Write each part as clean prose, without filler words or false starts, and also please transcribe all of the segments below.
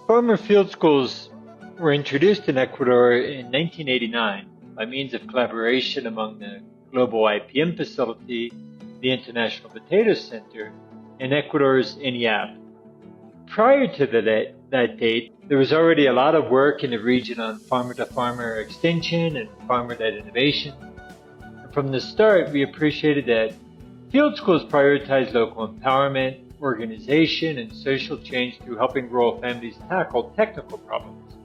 Farmer field schools were introduced in Ecuador in 1989 by means of collaboration among the Global IPM Facility, the International Potato Center, and Ecuador's INIAP. Prior to that date, there was already a lot of work in the region on farmer-to-farmer extension and farmer-led innovation. And from the start, we appreciated that field schools prioritize local empowerment, organization, and social change through helping rural families tackle technical problems.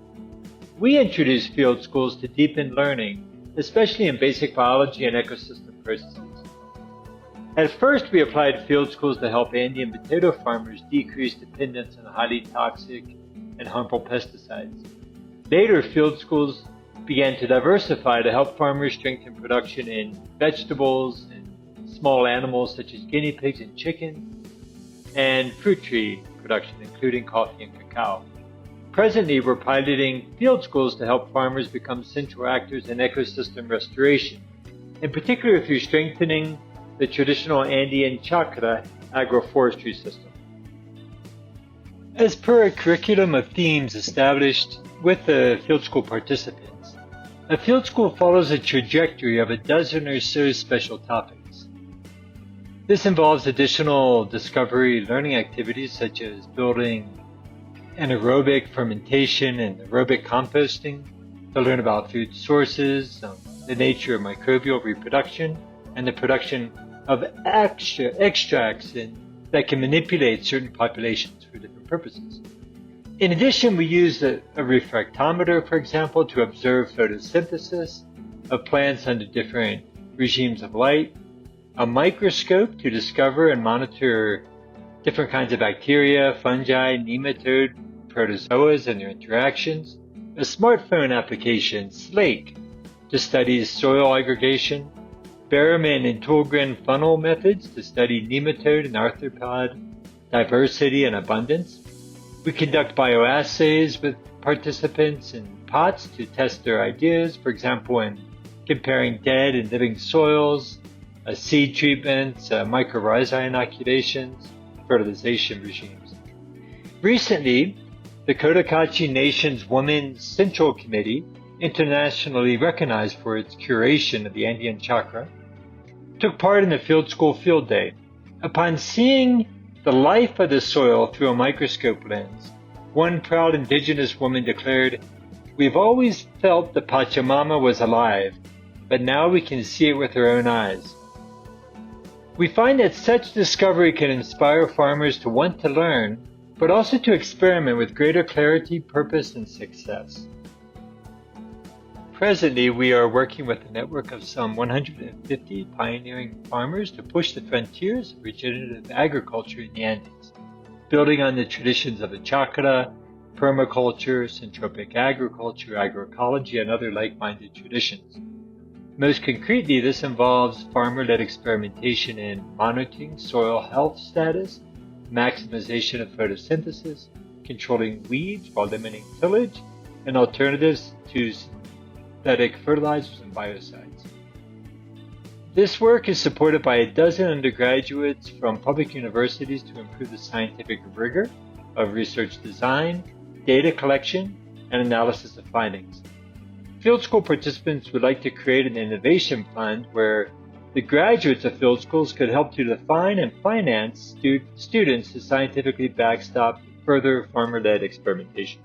We introduced field schools to deepen learning, especially in basic biology and ecosystem processes. At first, we applied field schools to help Andean potato farmers decrease dependence on highly toxic and harmful pesticides. Later, field schools began to diversify to help farmers strengthen production in vegetables and small animals such as guinea pigs and chickens, and fruit tree production, including coffee and cacao. Presently, we're piloting field schools to help farmers become central actors in ecosystem restoration, in particular through strengthening the traditional Andean chakra agroforestry system. As per a curriculum of themes established with the field school participants, a field school follows a trajectory of a dozen or so special topics. This involves additional discovery learning activities such as building anaerobic fermentation and aerobic composting to learn about food sources, the nature of microbial reproduction, and the production of extracts that can manipulate certain populations for different purposes. In addition, we use a refractometer, for example, to observe photosynthesis of plants under different regimes of light, a microscope to discover and monitor different kinds of bacteria, fungi, nematode, protozoas and their interactions, a smartphone application, Slake, to study soil aggregation, Berriman and Tulgren funnel methods to study nematode and arthropod diversity and abundance. We conduct bioassays with participants in pots to test their ideas, for example, in comparing dead and living soils, seed treatments, mycorrhizae inoculations, fertilization regimes. Recently, the Cotacachi Nation's Women's Central Committee, internationally recognized for its curation of the Andean chakra, took part in the field school field day. Upon seeing the life of the soil through a microscope lens, one proud indigenous woman declared, "We've always felt the Pachamama was alive, but now we can see it with our own eyes." We find that such discovery can inspire farmers to want to learn, but also to experiment with greater clarity, purpose, and success. Presently, we are working with a network of some 150 pioneering farmers to push the frontiers of regenerative agriculture in the Andes, building on the traditions of the chakra, permaculture, syntropic agriculture, agroecology, and other like-minded traditions. Most concretely, this involves farmer-led experimentation in monitoring soil health status, maximization of photosynthesis, controlling weeds while limiting tillage, and alternatives to synthetic fertilizers and biocides. This work is supported by a dozen undergraduates from public universities to improve the scientific rigor of research design, data collection, and analysis of findings. Field school participants would like to create an innovation fund where the graduates of field schools could help to define and finance students to scientifically backstop further farmer-led experimentation.